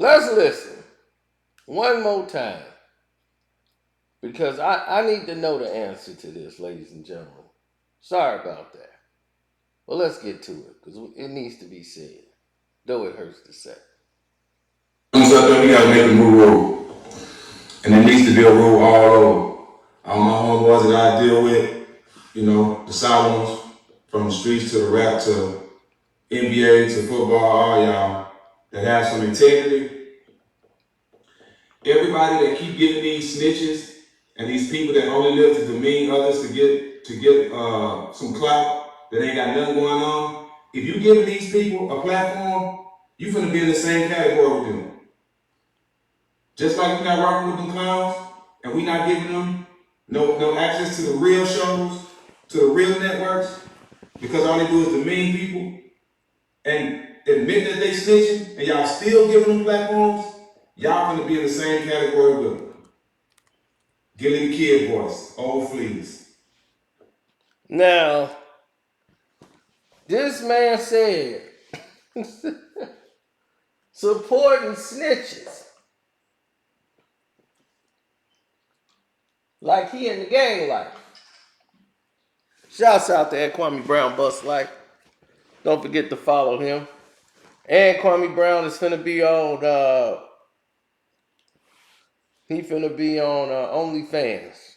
Let's listen one more time because I need to know the answer to this, ladies and gentlemen. Sorry about that. Well, let's get to it because it needs to be said, though it hurts to say. Out there, we gotta make a new rule, and there needs to be a rule all over. All my homeboys that I deal with, the silent ones, from the streets to the rap to NBA to football, all y'all that have some integrity. Everybody that keep getting these snitches and these people that only live to demean others to get some clout that ain't got nothing going on. If you give these people a platform, you finna be in the same category with them. Just like we not rocking with them clowns and we not giving them no access to the real shows, to the real networks, because all they do is demean people and admit that they snitching, and y'all still giving them platforms, y'all gonna be in the same category with them. Gilly the Kid voice, old fleas. Now, this man said supporting snitches like he in the gang life. Shouts out to Kwame Brown Bust Life. Don't forget to follow him. And Kwame Brown is finna be on OnlyFans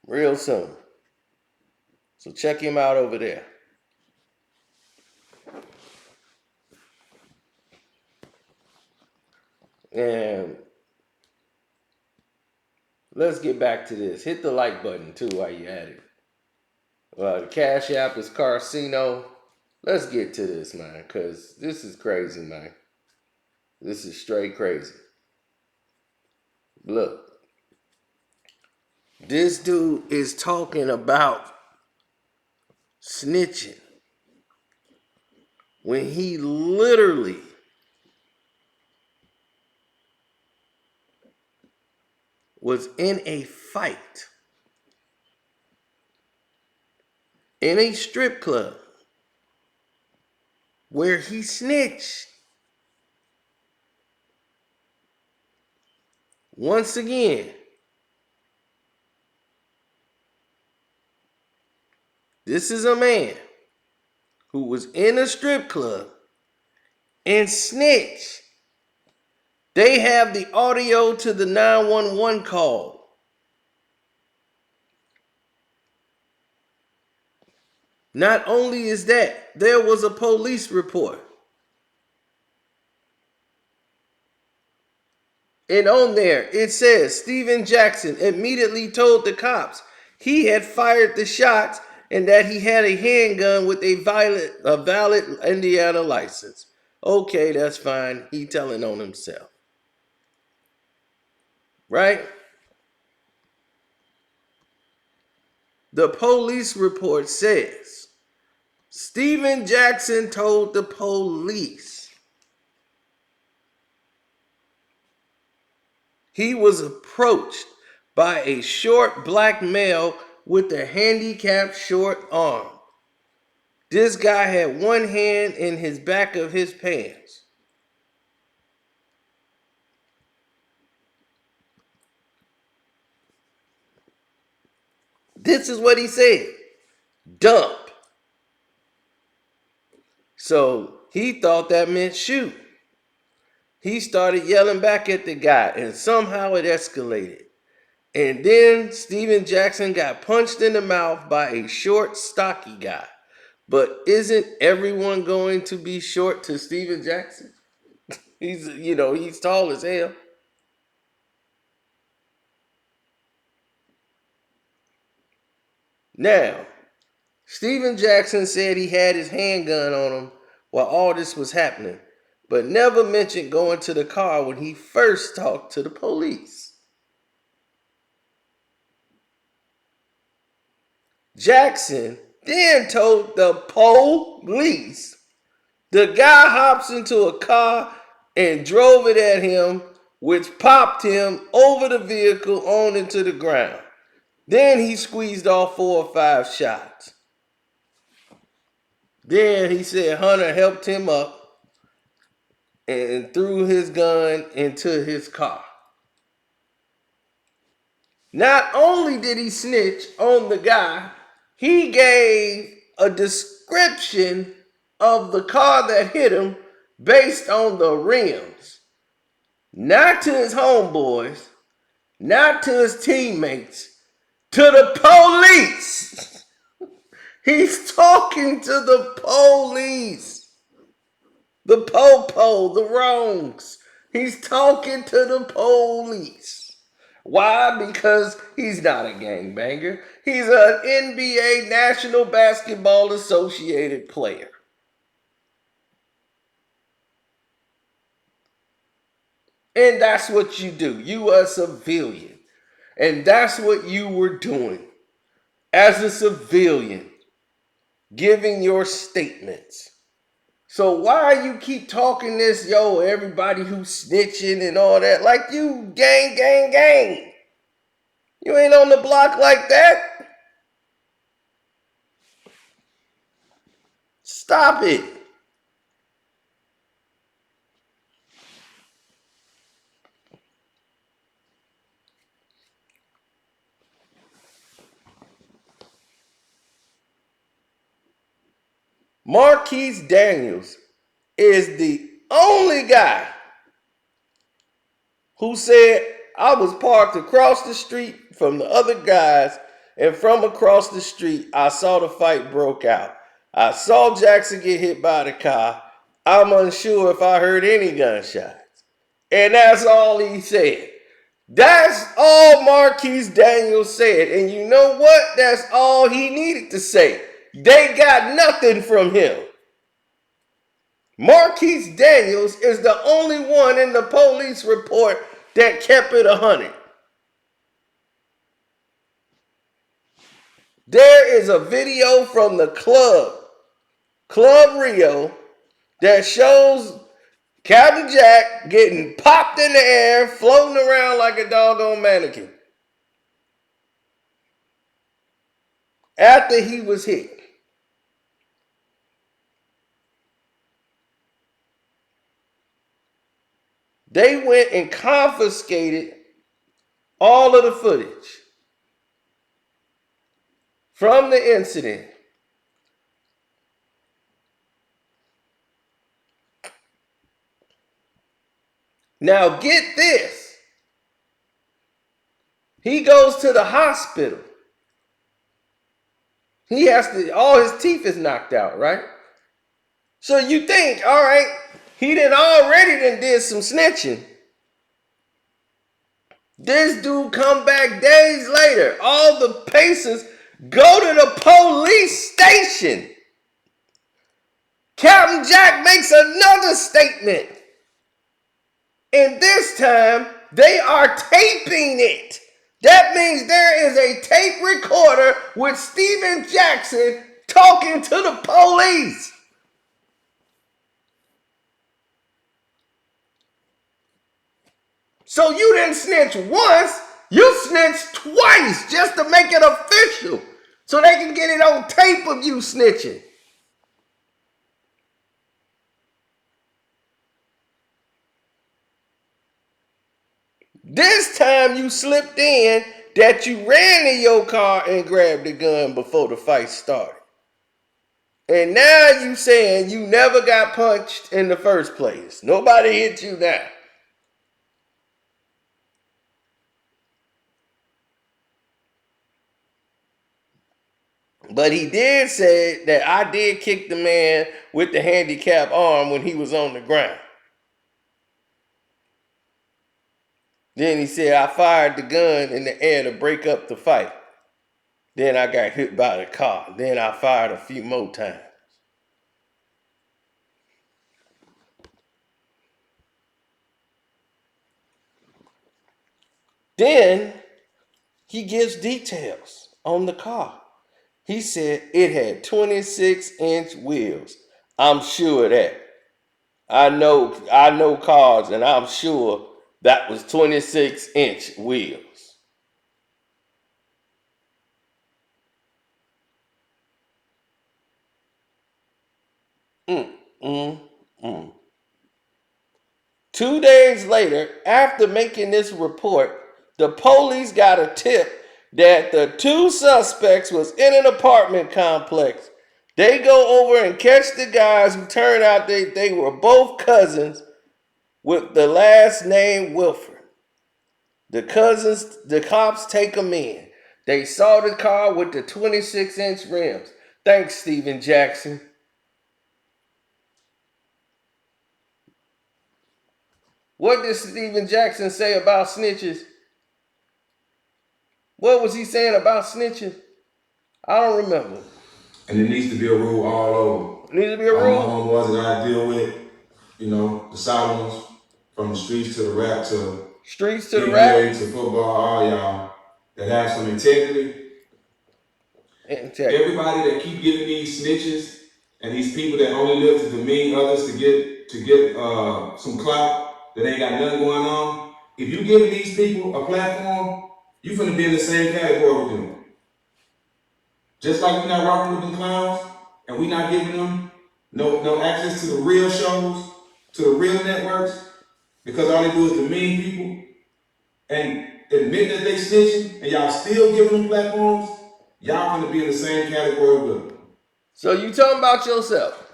real soon. So check him out over there. And let's get back to this. Hit the like button too while you're at it. The Cash App is Carceno. Let's get to this, man, because this is crazy, man. This is straight crazy. Look, this dude is talking about snitching when he literally was in a fight in a strip club where he snitched. Once again, this is a man who was in a strip club and snitched. They have the audio to the 911 call. Not only is that, there was a police report. And on there, it says Steven Jackson immediately told the cops he had fired the shots and that he had a handgun with a valid Indiana license. Okay, that's fine. He telling on himself. Right? The police report says Steven Jackson told the police he was approached by a short black male with a handicapped short arm. This guy had one hand in his back of his pants. This is what he said. Dump. So he thought that meant shoot. He started yelling back at the guy, and somehow it escalated. And then Steven Jackson got punched in the mouth by a short, stocky guy. But isn't everyone going to be short to Steven Jackson? He's tall as hell. Now, Steven Jackson said he had his handgun on him while all this was happening, but never mentioned going to the car when he first talked to the police. Jackson then told the police the guy hops into a car and drove it at him, which popped him over the vehicle on into the ground. Then he squeezed off 4 or 5 shots. Then he said Hunter helped him up and threw his gun into his car. Not only did he snitch on the guy, he gave a description of the car that hit him based on the rims. Not to his homeboys, not to his teammates, to the police. He's talking to the police. The po-po, the wrongs. He's talking to the police. Why? Because he's not a gangbanger. He's an NBA National Basketball Associated player. And that's what you do. You are a civilian. And that's what you were doing as a civilian, giving your statements. So why you keep talking this, everybody who's snitching and all that, like you gang. You ain't on the block like that. Stop it. Marquise Daniels is the only guy who said, I was parked across the street from the other guys, and from across the street, I saw the fight broke out. I saw Jackson get hit by the car. I'm unsure if I heard any gunshots. And that's all he said. That's all Marquise Daniels said. And you know what? That's all he needed to say. They got nothing from him. Marquise Daniels is the only one in the police report that kept it 100. There is a video from the Club Rio, that shows Captain Jack getting popped in the air, floating around like a doggone mannequin after he was hit. They went and confiscated all of the footage from the incident. Now get this. He goes to the hospital. He has to, all his teeth is knocked out, right? So you think, all right, he already did some snitching. This dude come back days later. All the Pacers go to the police station. Captain Jack makes another statement. And this time, they are taping it. That means there is a tape recorder with Steven Jackson talking to the police. So you didn't snitch once, you snitched twice just to make it official. So they can get it on tape of you snitching. This time you slipped in that you ran to your car and grabbed the gun before the fight started. And now you saying you never got punched in the first place. Nobody hit you now. But he did say that I did kick the man with the handicap arm when he was on the ground. Then he said I fired the gun in the air to break up the fight. Then I got hit by the car. Then I fired a few more times. Then he gives details on the car. He said it had 26-inch wheels. I'm sure of that. I know cars, and I'm sure that was 26-inch wheels. Mm, mm, mm. 2 days later, after making this report, the police got a tip that the two suspects was in an apartment complex. They go over and catch the guys who turned out they were both cousins with the last name Wilford. The cops take them in. They saw the car with the 26-inch rims. Thanks, Steven Jackson. What did Steven Jackson say about snitches? What was he saying about snitches? I don't remember. And it needs to be a rule all over. Needs to be a All my rule? homeboys that I deal with, the solid ones, from the streets to the rap to Streets to the rap? NBA to football, all y'all that have some integrity. Everybody that keep giving these snitches and these people that only live to demean others to get some clout that ain't got nothing going on. If you giving these people a platform, you finna be in the same category with them. Just like we not rocking with them clowns and we not giving them no access to the real shows, to the real networks, because all they do is demean people and admit that they snitching, and y'all still giving them platforms, y'all gonna be in the same category with them. So you talking about yourself.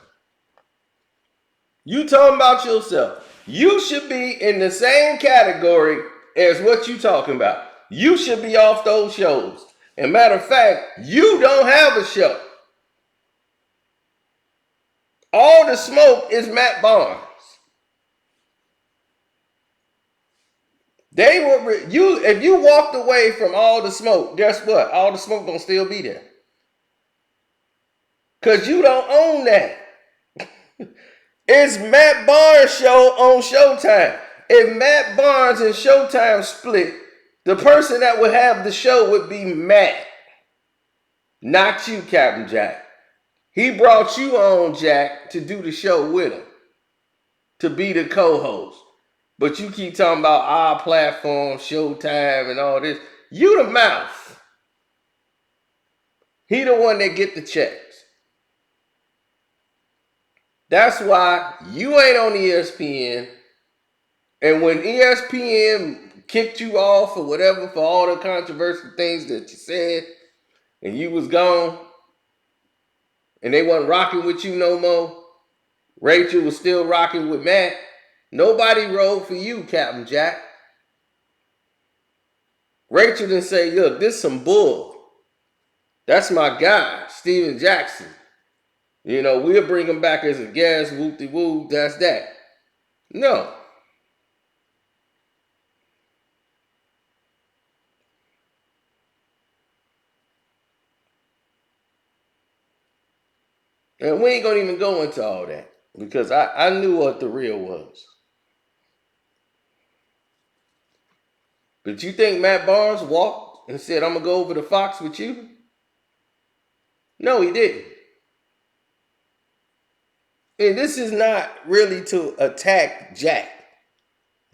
You talking about yourself. You should be in the same category as what you talking about. You should be off those shows. And matter of fact, you don't have a show. All the smoke is Matt Barnes. If you walked away from all the smoke, guess what? All the smoke gonna still be there. Cause you don't own that. It's Matt Barnes' show on Showtime. If Matt Barnes and Showtime split, the person that would have the show would be Matt. Not you, Captain Jack. He brought you on, Jack, to do the show with him. To be the co-host. But you keep talking about our platform, Showtime, and all this. You the mouth. He the one that get the checks. That's why you ain't on ESPN. And when ESPN kicked you off or whatever for all the controversial things that you said, and you was gone, and they wasn't rocking with you no more, Rachel was still rocking with Matt, nobody rode for you, Captain Jack. Rachel didn't say, look, this some bull. That's my guy, Steven Jackson. We'll bring him back as a guest, whoop-de-woo, that's that. No. And we ain't gonna even go into all that because I knew what the real was. But you think Matt Barnes walked and said, I'm gonna go over to Fox with you? No, he didn't. And this is not really to attack Jack.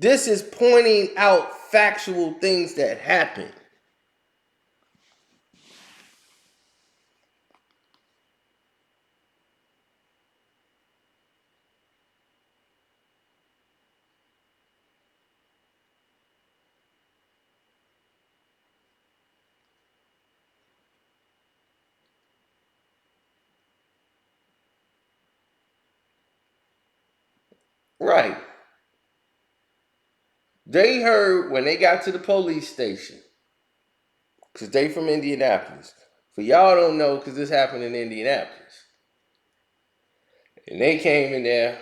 This is pointing out factual things that happened. Right. They heard when they got to the police station, because they from Indianapolis. For y'all don't know, because this happened in Indianapolis. And they came in there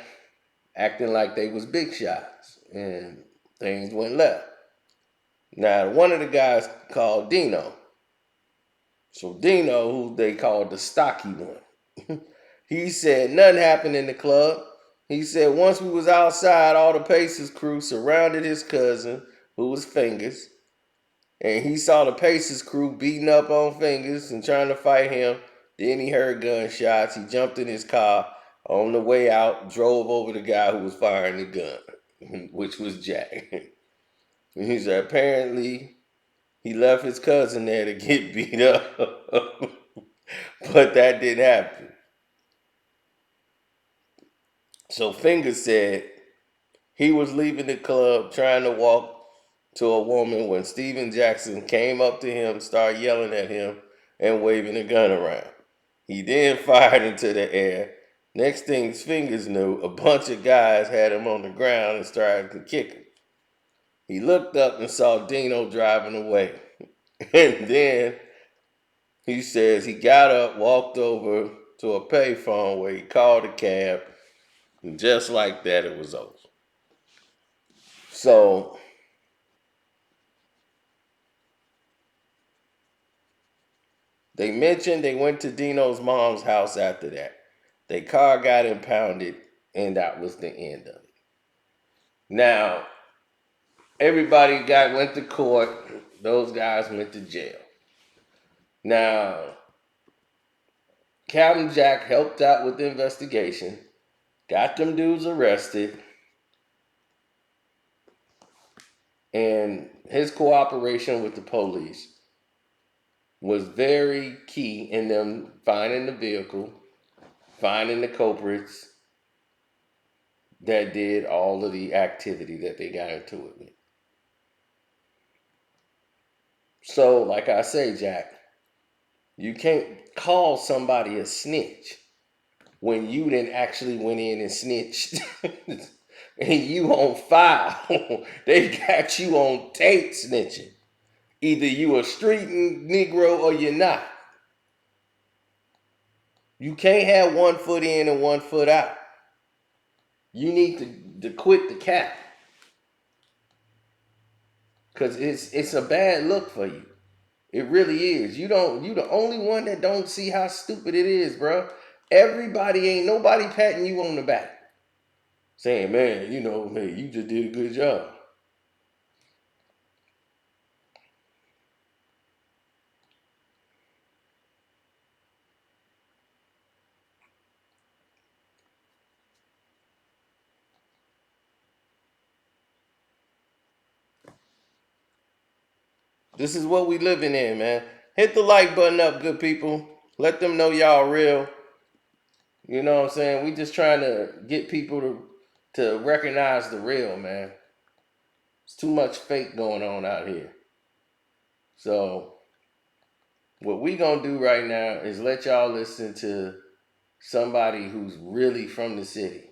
acting like they was big shots. And things went left. Now, one of the guys called Dino. So Dino, who they called the stocky one, he said nothing happened in the club. He said once we was outside, all the Pacers crew surrounded his cousin, who was Fingers, and he saw the Pacers crew beating up on Fingers and trying to fight him. Then he heard gunshots. He jumped in his car. On the way out, drove over the guy who was firing the gun, which was Jack. And he said apparently he left his cousin there to get beat up, but that didn't happen. So Fingers said He was leaving the club trying to walk to a woman when Steven Jackson came up to him, started yelling at him, and waving a gun around. He then fired into the air. Next thing his fingers knew, a bunch of guys had him on the ground and started to kick him. He looked up and saw Dino driving away. And then he says he got up, walked over to a payphone where he called a cab, and just like that, it was over. So they mentioned they went to Dino's mom's house after that. Their car got impounded, and that was the end of it. Now, everybody went to court. Those guys went to jail. Now, Captain Jack helped out with the investigation, got them dudes arrested, and his cooperation with the police was very key in them finding the vehicle, finding the culprits that did all of the activity that they got into it with. So, like I say, Jack, you can't call somebody a snitch when you then actually went in and snitched. And you on file. They got you on tape snitching. Either you a street Negro or you're not. You can't have 1 foot in and 1 foot out. You need to quit the cap. Cause it's a bad look for you. It really is. You the only one that don't see how stupid it is, bro. Ain't nobody patting you on the back. Saying, man, hey, you just did a good job. This is what we living in, man. Hit the like button up, good people. Let them know y'all real. You know what I'm saying? We just trying to get people to recognize the real, man. It's too much fake going on out here. So what we gonna do right now is let y'all listen to somebody who's really from the city.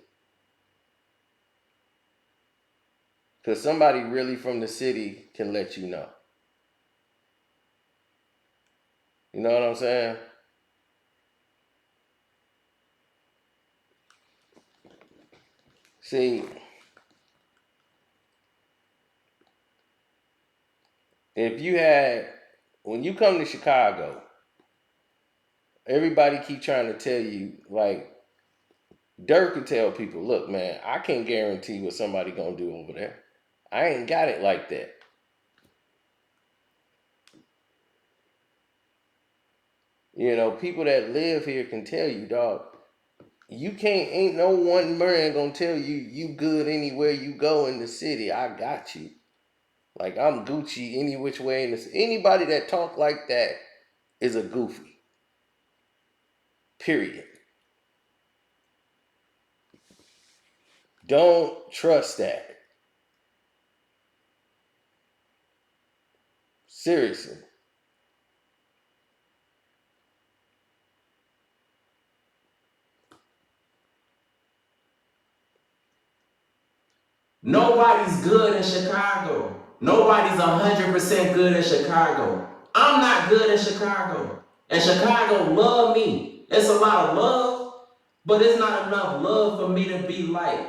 Because somebody really from the city can let you know. You know what I'm saying? See, when you come to Chicago, everybody keep trying to tell you, like, Dirk could tell people, look, man, I can't guarantee what somebody gonna do over there. I ain't got it like that. People that live here can tell you, dog, ain't no one man gonna tell you good anywhere you go in the city. I got you. Like, I'm Gucci any which way in this. Anybody that talk like that is a goofy. Period. Don't trust that. Seriously. Nobody's good in Chicago. Nobody's 100% good in Chicago. I'm not good in Chicago. And Chicago love me. It's a lot of love, but it's not enough love for me to be like,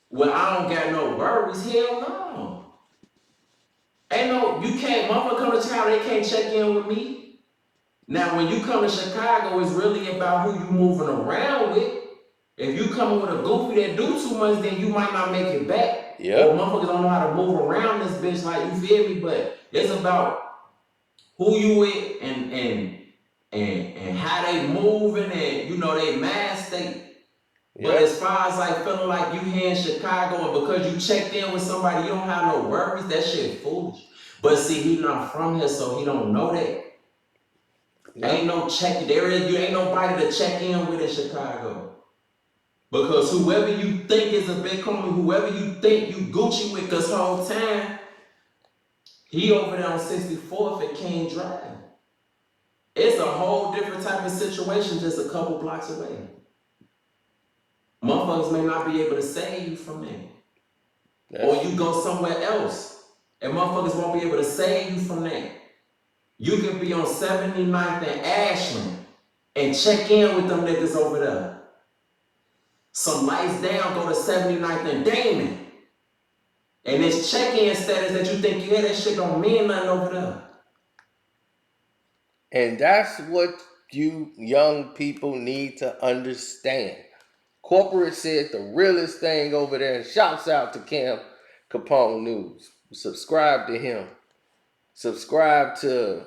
well, I don't got no worries. Hell no. Ain't no, you can't, motherfucker come to town, they can't check in with me. Now, when you come to Chicago, it's really about who you moving around with. If you coming with a goofy that do too much, then you might not make it back. Yep. Or motherfuckers don't know how to move around this bitch, like, you feel me? But it's about who you with and how they moving and they mind state. But Yep. as far as like feeling like you here in Chicago and because you checked in with somebody, you don't have no worries, that shit foolish. But see, he not from here, so he don't know that. Yep. Ain't no check. You ain't nobody to check in with in Chicago. Because whoever you think is a big homie, whoever you think you Gucci with this whole time, he over there on 64th at King Drive. It's a whole different type of situation just a couple blocks away. Motherfuckers may not be able to save you from that. Or you go somewhere else and motherfuckers won't be able to save you from that. You can be on 79th and Ashland and check in with them niggas over there. Some lights down, go to 79th and Damon. And this check-in status that you think you had, that shit don't mean nothing over there. And that's what you young people need to understand. Corporate said the realest thing over there, and shouts out to Cam Capone News. Subscribe to him. Subscribe to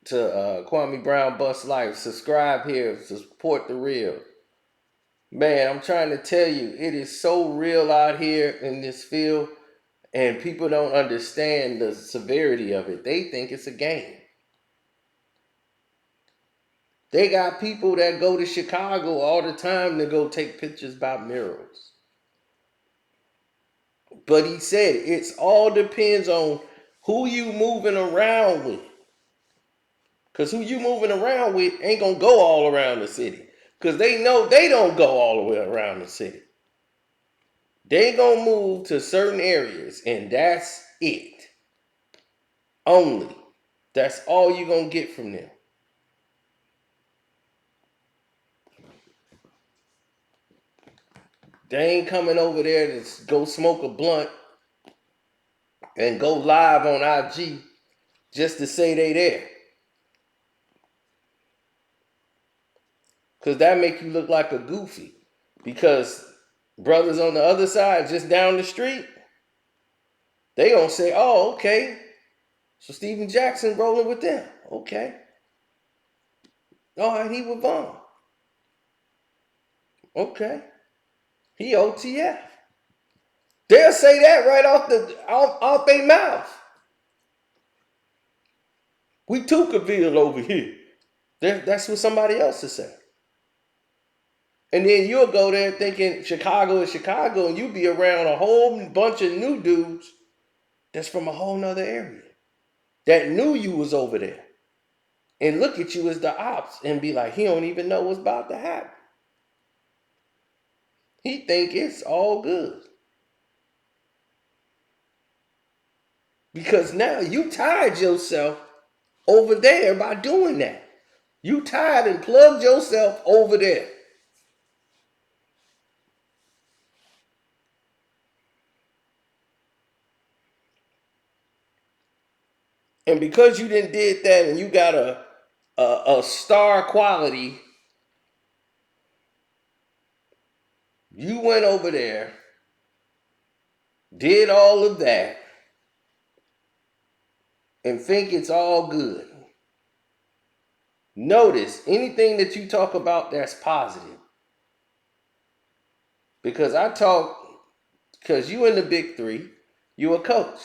Kwame Brown Bust Life. Subscribe here. Support the real. Man, I'm trying to tell you, it is so real out here in this field, and people don't understand the severity of it. They think it's a game. They got people that go to Chicago all the time to go take pictures by murals. But he said it all depends on who you moving around with. Because who you moving around with ain't going to go all around the city. Because they know they don't go all the way around the city. They going to move to certain areas, and that's it. Only. That's all you're going to get from them. They ain't coming over there to go smoke a blunt and go live on IG just to say they there. Because that make you look like a goofy. Because brothers on the other side, just down the street, they gonna say, oh, okay, so Steven Jackson rolling with them. Okay. All right, he with Vaughn. Okay. He OTF. They'll say that right off their mouth. We Tuckerville over here. That's what somebody else will say. And then you'll go there thinking Chicago is Chicago, and you'll be around a whole bunch of new dudes that's from a whole nother area that knew you was over there and look at you as the ops and be like, he don't even know what's about to happen. He think it's all good. Because now you tied yourself over there by doing that. You tied and plugged yourself over there. And because you didn't did that and you got a star quality, you went over there, did all of that, and think it's all good. Notice anything that you talk about that's positive. Because you in the big three, you a coach.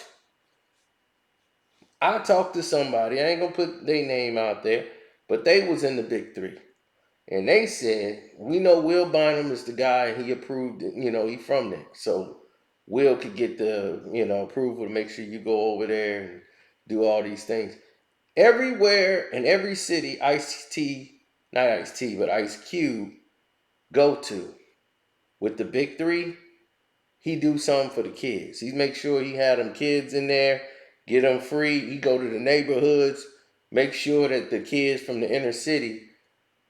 I talked to somebody, I ain't gonna put their name out there, but they was in the big three. And they said, we know Will Bynum is the guy, and he approved it, he from there. So Will could get the, approval to make sure you go over there and do all these things. Everywhere in every city, Ice Cube go to with the big three, he do something for the kids. He make sure he had them kids in there, get them free. He go to the neighborhoods, make sure that the kids from the inner city,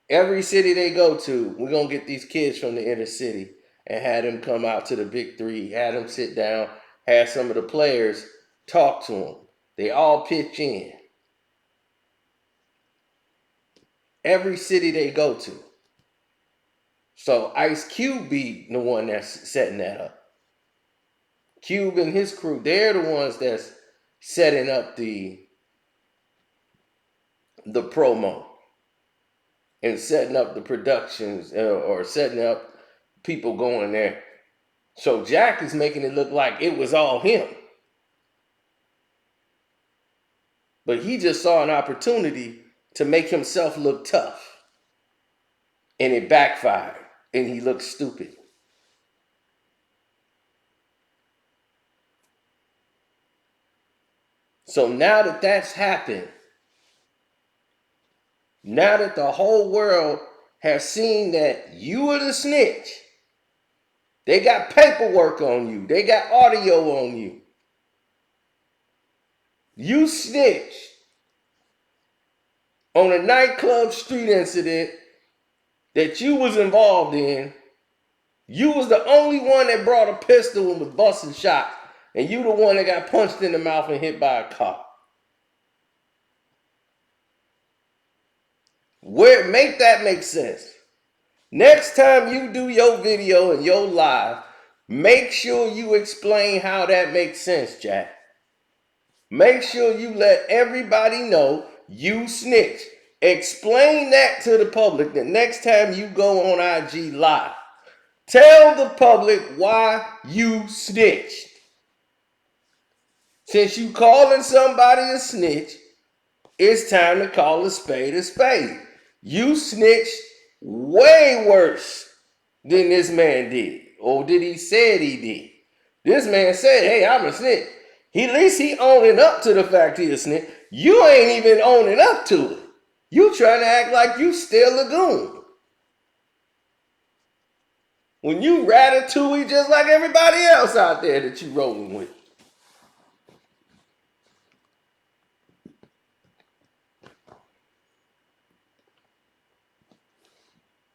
every city they go to, we're going to get these kids from the inner city and have them come out to the big three, have them sit down, have some of the players talk to them. They all pitch in. Every city they go to. So Ice Cube be the one that's setting that up. Cube and his crew, they're the ones that's setting up the promo and setting up the productions or setting up people going there. So Jack is making it look like it was all him. But he just saw an opportunity to make himself look tough. And it backfired. and he looked stupid. So now that that's happened, now that the whole world has seen that you are the snitch, they got paperwork on you, they got audio on you. You snitched on a nightclub street incident that you was involved in. You was the only one that brought a pistol and was busting shots. And you the one that got punched in the mouth and hit by a car. Make that make sense. Next time you do your video and your live, make sure you explain how that makes sense, Jack. Make sure you let everybody know you snitched. Explain that to the public the next time you go on IG Live. Tell the public why you snitched. Since you calling somebody a snitch, it's time to call a spade a spade. You snitched way worse than this man did. Or did he said he did. This man said, hey, I'm a snitch. At least he owning up to the fact he a snitch. You ain't even owning up to it. You trying to act like you still a goon. When you ratatouille just like everybody else out there that you rolling with.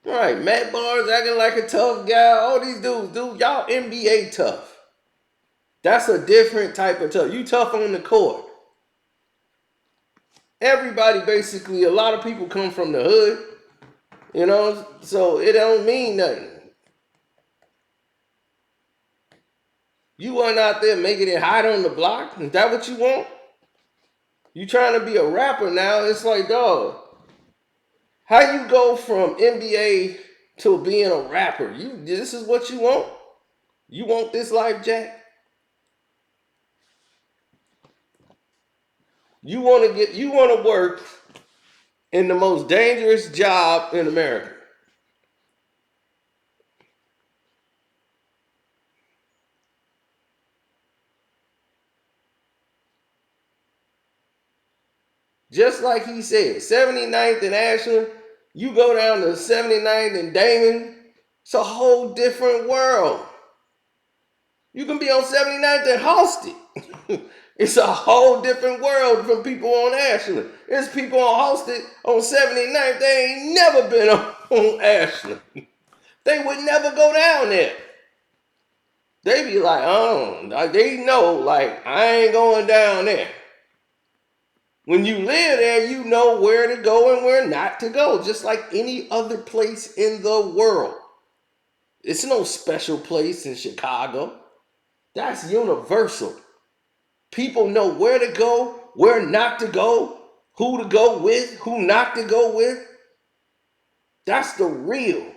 All right, Matt Barnes acting like a tough guy. All these dudes, y'all NBA tough. That's a different type of tough. You tough on the court. Everybody basically, a lot of people come from the hood, you know, so it don't mean nothing. You wasn't out there making it hot on the block. Is that what you want? You trying to be a rapper now? It's like, dog, how you go from NBA to being a rapper? This is what you want? You want this life, Jack? You want to work in the most dangerous job in America. Just like he said, 79th and Ashland, you go down to 79th and Damon, it's a whole different world. You can be on 79th and Halsted. It's a whole different world from people on Ashland. There's people on Halsted on 79th, they ain't never been on Ashland. They would never go down there. They be like, oh, they know, like, I ain't going down there. When you live there, you know where to go and where not to go, just like any other place in the world. It's no special place in Chicago. That's universal. People know where to go, where not to go, who to go with, who not to go with. That's the real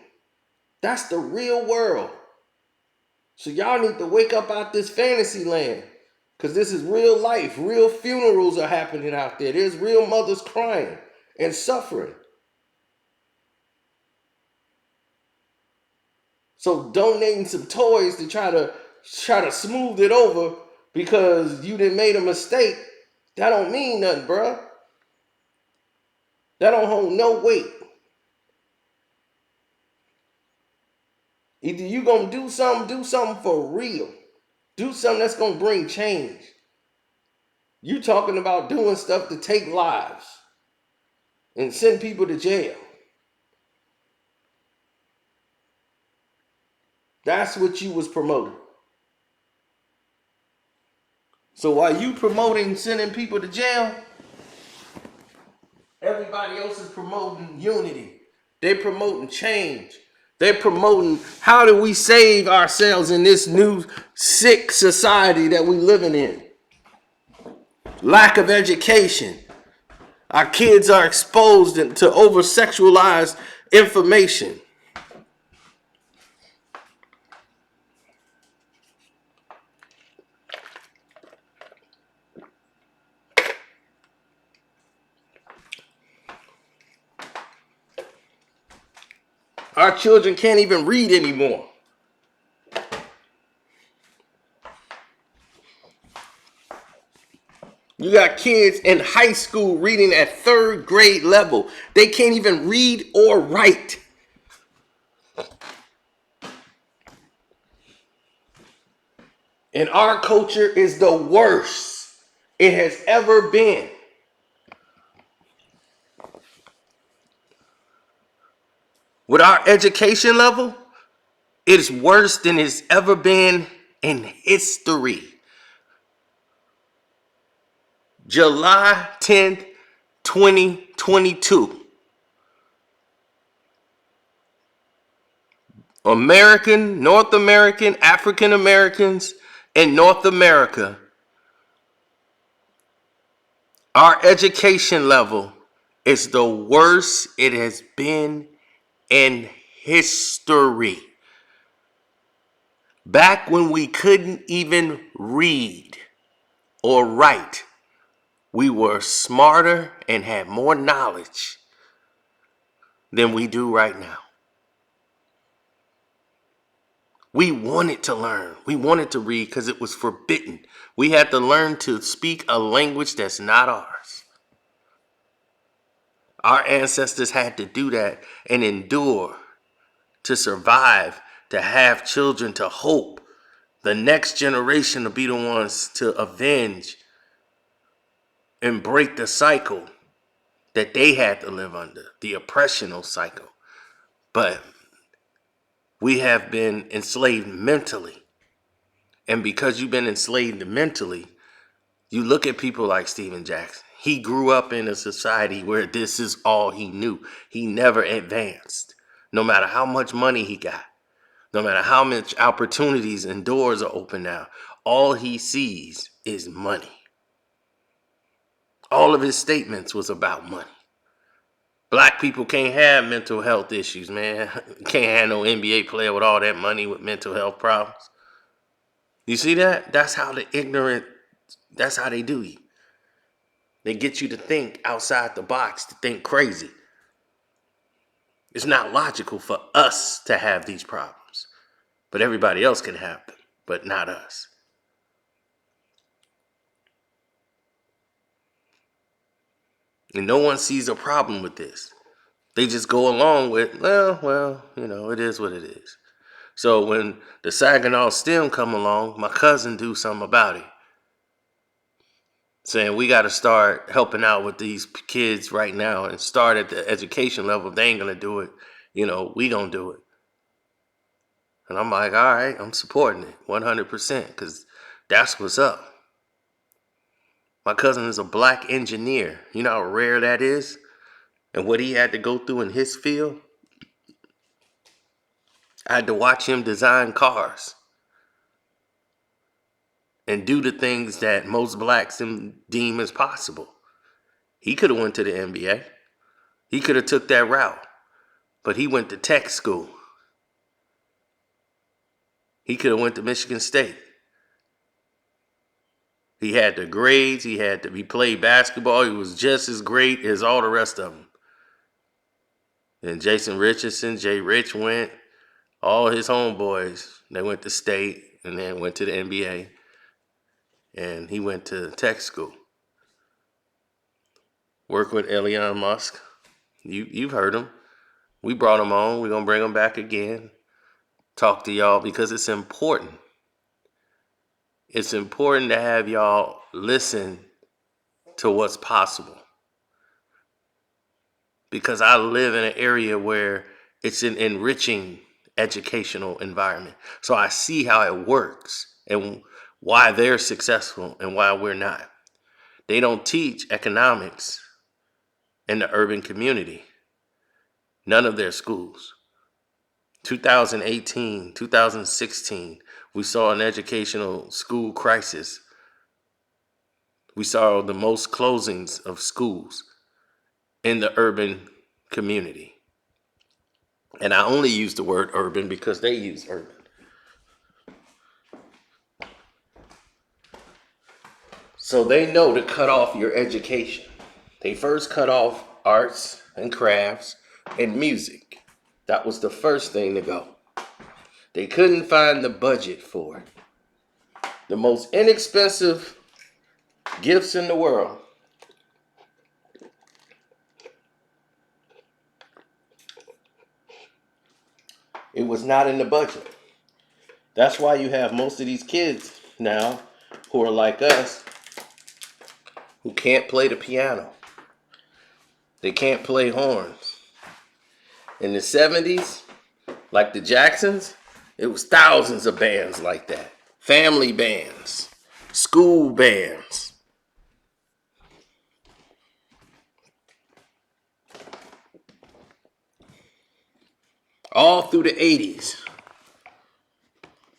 world. So y'all need to wake up out this fantasy land. Because this is real life. Real funerals are happening out there. There's real mothers crying and suffering. So donating some toys to try to smooth it over because you done made a mistake, that don't mean nothing, bruh. That don't hold no weight. Either you gonna do something for real. Do something that's gonna bring change. You talking about doing stuff to take lives and send people to jail. That's what you was promoting. So while you promoting sending people to jail, everybody else is promoting unity. They promoting change. They're promoting how do we save ourselves in this new sick society that we living in. Lack of education. Our kids are exposed to over-sexualized information. Our children can't even read anymore. You got kids in high school reading at 3rd grade level. They can't even read or write. And our culture is the worst it has ever been. With our education level, it's worse than it's ever been in history. July 10th, 2022. North American, African Americans in North America, our education level is the worst it has been in history. Back when we couldn't even read or write, we were smarter and had more knowledge than we do right now. We wanted to learn. We wanted to read because it was forbidden. We had to learn to speak a language that's not ours. Our ancestors had to do that and endure to survive, to have children, to hope the next generation to be the ones to avenge and break the cycle that they had to live under, the oppressional cycle. But we have been enslaved mentally. And because you've been enslaved mentally, you look at people like Stephen Jackson. He grew up in a society where this is all he knew. He never advanced. No matter how much money he got, no matter how much opportunities and doors are open now, all he sees is money. All of his statements was about money. Black people can't have mental health issues, man. Can't have no NBA player with all that money with mental health problems. You see that? That's how that's how they do you. They get you to think outside the box, to think crazy. It's not logical for us to have these problems, but everybody else can have them, but not us. And no one sees a problem with this. They just go along with, well, it is what it is. So when the Saginaw stem come along, my cousin do something about it. Saying we got to start helping out with these kids right now and start at the education level. If they ain't going to do it, we going to do it. And I'm like, all right, I'm supporting it 100% because that's what's up. My cousin is a black engineer. You know how rare that is? And what he had to go through in his field? I had to watch him design cars and do the things that most blacks deem as possible. He could have went to the NBA. He could have took that route. But he went to tech school. He could have went to Michigan State. He had the grades. He played basketball. He was just as great as all the rest of them. And Jason Richardson, Jay Rich went. All his homeboys, they went to state and then went to the NBA. And he went to tech school. Work with Elon Musk. You've heard him. We brought him on. We're going to bring him back again. Talk to y'all because it's important. It's important to have y'all listen to what's possible. Because I live in an area where it's an enriching educational environment. So I see how it works and why they're successful and why we're not. They don't teach economics in the urban community. None of their schools. 2018, 2016, we saw an educational school crisis. We saw the most closings of schools in the urban community. And I only use the word urban because they use urban. So they know to cut off your education. They first cut off arts and crafts and music. That was the first thing to go. They couldn't find the budget for it. The most inexpensive gifts in the world. It was not in the budget. That's why you have most of these kids now who are like us who can't play the piano. They can't play horns. In the 70s, like the Jacksons, it was thousands of bands like that. Family bands, school bands. All through the 80s.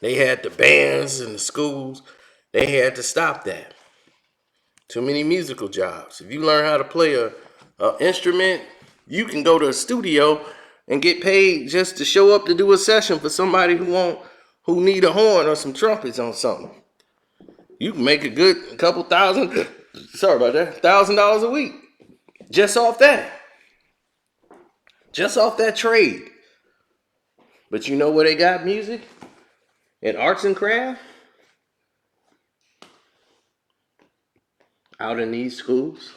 They had the bands in the schools. They had to stop that. Too many musical jobs. If you learn how to play a instrument, you can go to a studio and get paid just to show up to do a session for somebody who need a horn or some trumpets on something. You can make a couple thousand, sorry about that, $1,000 a week just off that. Just off that trade. But you know where they got music? In arts and craft? Out in these schools.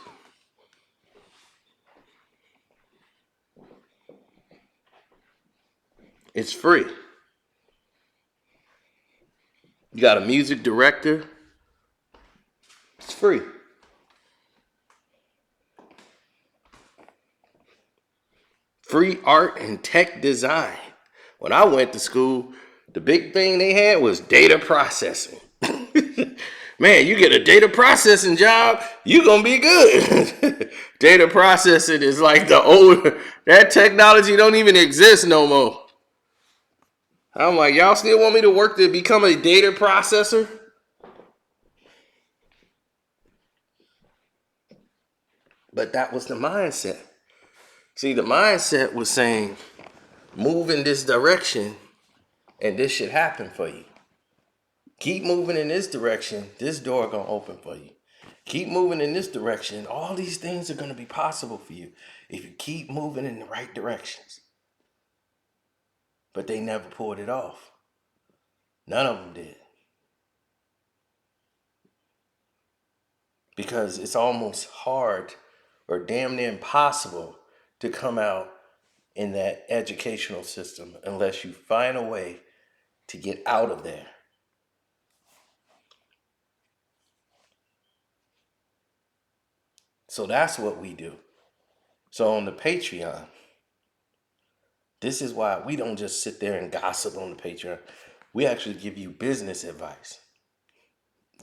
It's free. You got a music director. It's free. Free art and tech design. When I went to school, the big thing they had was data processing. Man, you get a data processing job, you gonna be good. Data processing is like that technology don't even exist no more. I'm like, y'all still want me to work to become a data processor? But that was the mindset. See, the mindset was saying, move in this direction and this should happen for you. Keep moving in this direction, this door gonna open for you. Keep moving in this direction, all these things are gonna be possible for you if you keep moving in the right directions. But they never pulled it off. None of them did. Because it's almost hard or damn near impossible to come out in that educational system unless you find a way to get out of there. So that's what we do. So on the Patreon, this is why we don't just sit there and gossip on the Patreon. We actually give you business advice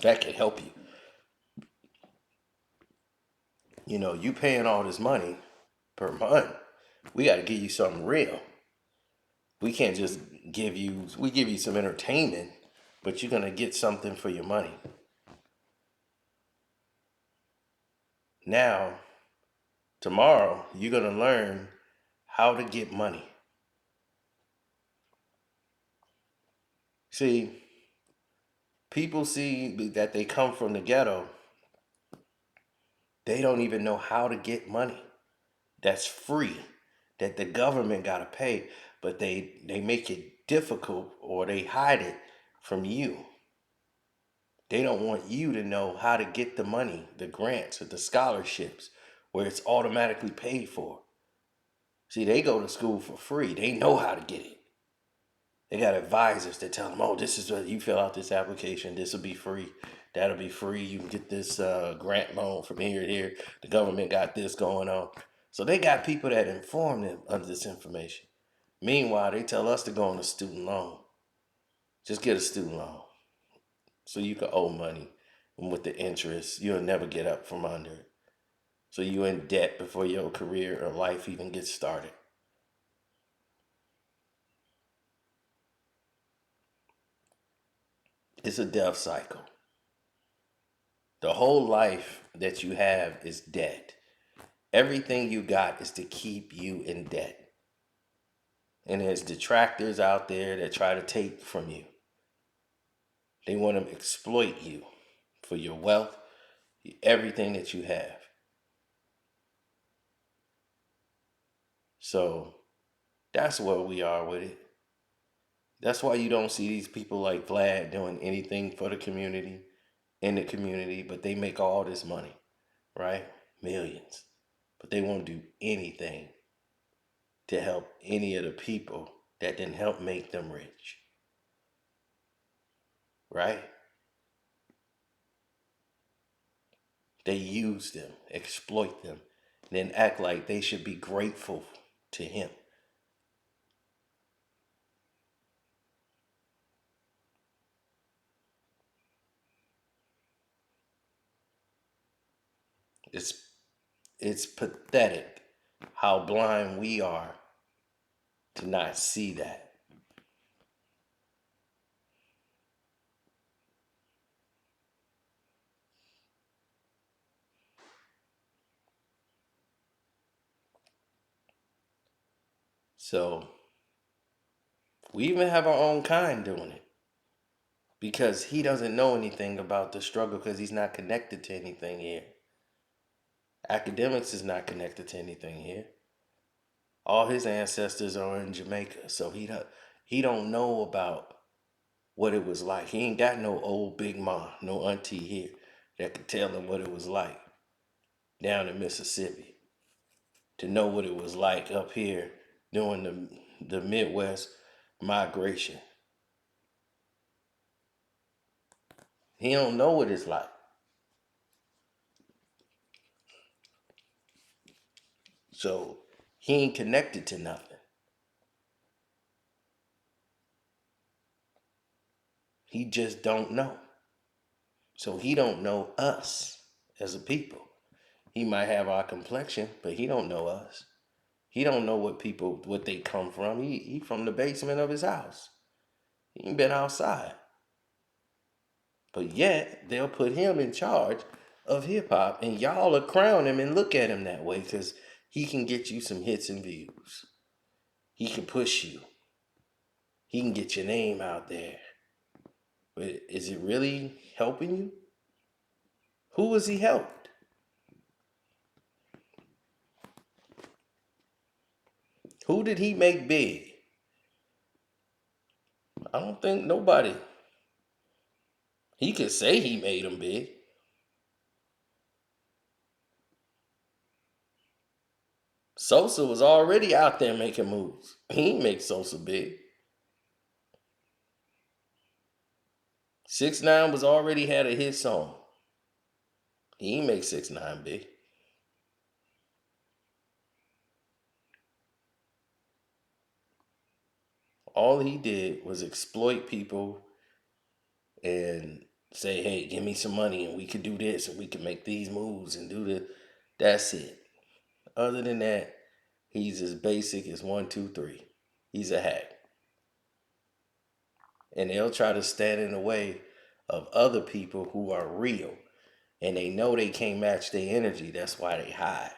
that can help you. You know, you paying all this money per month. We got to give you something real. We can't just give you some entertainment, but you're going to get something for your money. Now, tomorrow, you're going to learn how to get money. See, people see that they come from the ghetto. They don't even know how to get money. That's free, that the government got to pay, but they make it difficult or they hide it from you. They don't want you to know how to get the money, the grants or the scholarships where it's automatically paid for. See, they go to school for free. They know how to get it. They got advisors that tell them, oh, this is what you fill out this application. This will be free. That'll be free. You can get this grant loan from here to here. The government got this going on. So they got people that inform them of this information. Meanwhile, they tell us to go on a student loan. Just get a student loan so you can owe money. And with the interest, you'll never get up from under it. So you're in debt before your career or life even gets started. It's a death cycle. The whole life that you have is debt. Everything you got is to keep you in debt. And there's detractors out there that try to take from you. They want to exploit you for your wealth, everything that you have. So That's where we are with it. That's why you don't see these people like Vlad doing anything for the community, in the community, but they make all this money, right? Millions. But they won't do anything to help any of the people that didn't help make them rich, right? They use them, exploit them, then act like they should be grateful to him. It's it's pathetic how blind we are to not see that. So we even have our own kind doing it because he doesn't know anything about the struggle because he's not connected to anything here. Academics is not connected to anything here. All his ancestors are in Jamaica, so he don't know about what it was like. He ain't got no old big ma, no auntie here that could tell him what it was like down in Mississippi, to know what it was like up here during the Midwest migration. He don't know what it's like. So he ain't connected to nothing. He just don't know. So he don't know us as a people. He might have our complexion, but he don't know us. He don't know what they come from. He from the basement of his house. He ain't been outside. But yet they'll put him in charge of hip hop, and y'all will crown him and look at him that way because he can get you some hits and views. He can push you. He can get your name out there. But is it really helping you? Who has he helped? Who did he make big? I don't think nobody. He could say he made him big. Sosa was already out there making moves. He ain't make Sosa big. 6ix9ine was already had a hit song. He ain't make 6ix9ine big. All he did was exploit people and say, hey, give me some money and we could do this and we can make these moves and do this. That's it. Other than that, he's as basic as 1, 2, 3. He's a hack. And they'll try to stand in the way of other people who are real. And they know they can't match their energy. That's why they hide.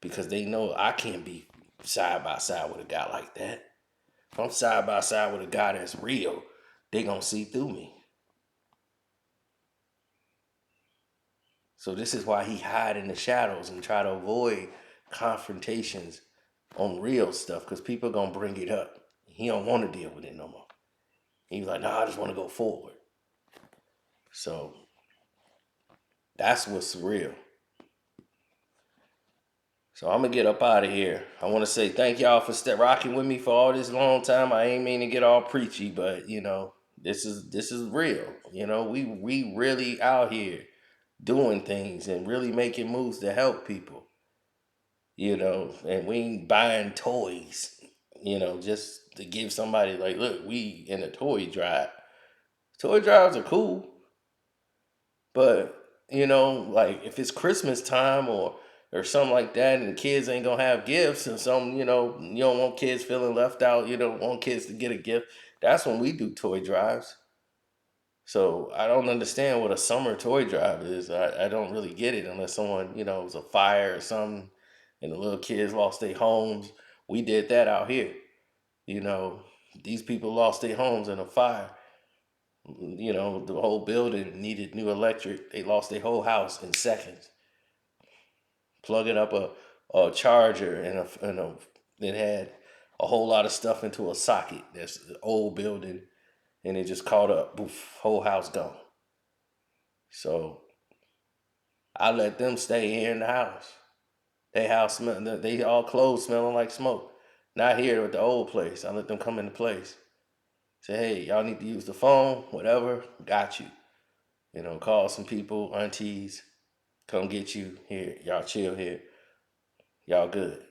Because they know I can't be side by side with a guy like that. If I'm side by side with a guy that's real, they gonna see through me. So this is why he hide in the shadows and try to avoid confrontations on real stuff, because people gonna bring it up. He don't want to deal with it no more. He's like, nah, I just want to go forward. So that's what's real. So I'm gonna get up out of here. I want to say thank y'all for rocking with me for all this long time. I ain't mean to get all preachy, but this is real. We really out here doing things and really making moves to help people. And we ain't buying toys, just to give somebody like, look, we in a toy drive. Toy drives are cool, but like if it's Christmas time or something like that, and the kids ain't gonna have gifts and something, you don't want kids feeling left out. You don't want kids to get a gift. That's when we do toy drives. So I don't understand what a summer toy drive is. I don't really get it unless someone, it was a fire or something and the little kids lost their homes. We did that out here. You know, these people lost their homes in a fire. The whole building needed new electric. They lost their whole house in seconds. Plugging up a charger and it had a whole lot of stuff into a socket. That's an old building, and it just caught up. Boof, whole house gone. So I let them stay here in the house. They all clothes smelling like smoke. Not here at the old place. I let them come into place. Say, hey, y'all need to use the phone, whatever, got you. Call some people, aunties, come get you here. Y'all chill here. Y'all good.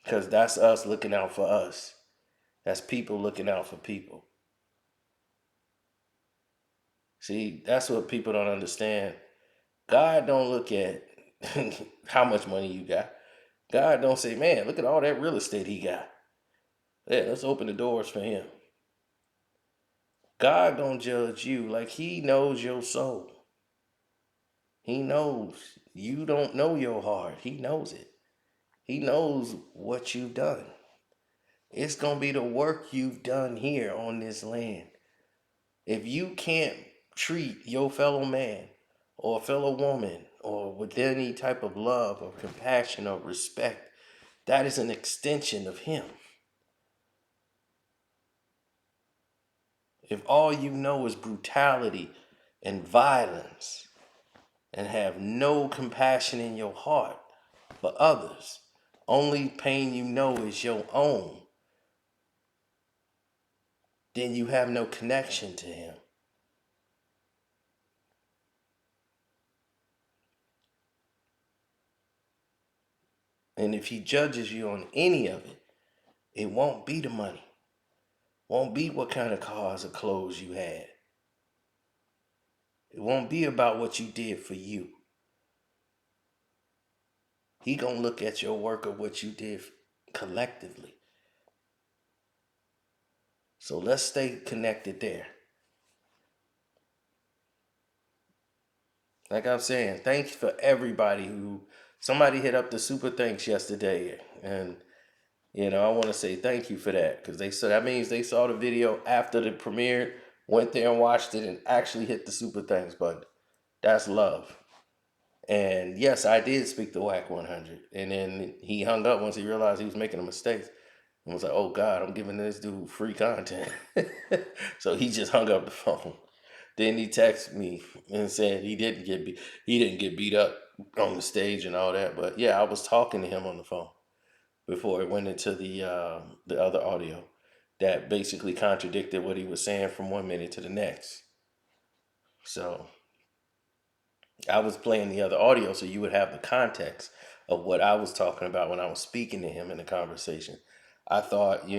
Because that's us looking out for us. That's people looking out for people. See, that's what people don't understand. God don't look at how much money you got. God don't say, man, look at all that real estate he got. Yeah, let's open the doors for him. God don't judge you like he knows your soul. He knows. You don't know your heart. He knows it. He knows what you've done. It's going to be the work you've done here on this land. If you can't treat your fellow man or fellow woman or with any type of love or compassion or respect, that is an extension of him. If all you know is brutality and violence and have no compassion in your heart for others, only pain you know is your own, then you have no connection to him. And if he judges you on any of it, it won't be the money. Won't be what kind of cars or clothes you had. It won't be about what you did for you. He gonna look at your work of what you did collectively. So let's stay connected there. Like I'm saying, thanks for everybody somebody hit up the super thanks yesterday. And, I want to say thank you for that. Because that means they saw the video after the premiere, went there and watched it and actually hit the super thanks button. That's love. And yes, I did speak to Whack 100. And then he hung up once he realized he was making a mistake. And was like, oh God, I'm giving this dude free content. So he just hung up the phone. Then he texted me and said he didn't get beat up on the stage and all that. But yeah, I was talking to him on the phone before it went into the other audio that basically contradicted what he was saying from 1 minute to the next. So I was playing the other audio so you would have the context of what I was talking about when I was speaking to him in the conversation. I thought,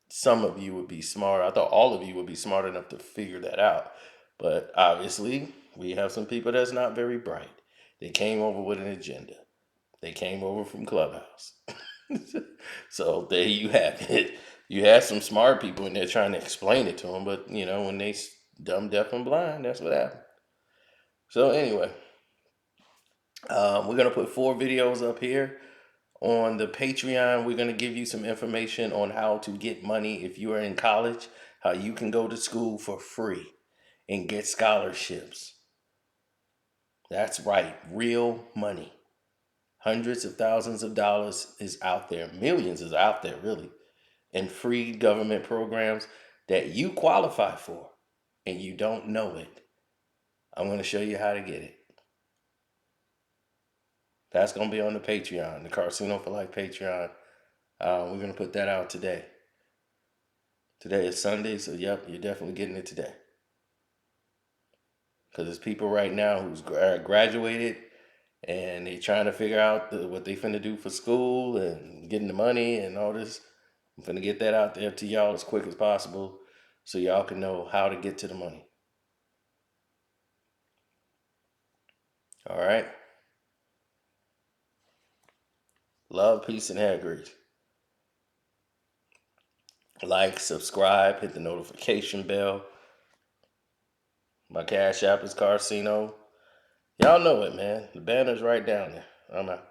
some of you would be smart. I thought all of you would be smart enough to figure that out. But obviously, we have some people that's not very bright. They came over with an agenda. They came over from Clubhouse. So there you have it. You had some smart people in there trying to explain it to them, but when they dumb, deaf, and blind, that's what happened. So anyway, we're gonna put 4 videos up here. On the Patreon, we're going to give you some information on how to get money if you are in college, how you can go to school for free and get scholarships. That's right, real money. Hundreds of thousands of dollars is out there. Millions is out there, really. And free government programs that you qualify for and you don't know it. I'm going to show you how to get it. That's going to be on the Patreon, the Carceno for Life Patreon. We're going to put that out today. Today is Sunday, so yep, you're definitely getting it today. Because there's people right now who's graduated and they trying to figure out what they finna do for school and getting the money and all this. I'm finna get that out there to y'all as quick as possible so y'all can know how to get to the money. All right. Love, peace, and hair grease. Like, subscribe, hit the notification bell. My Cash App is Carceno. Y'all know it, man. The banner's right down there. I'm out.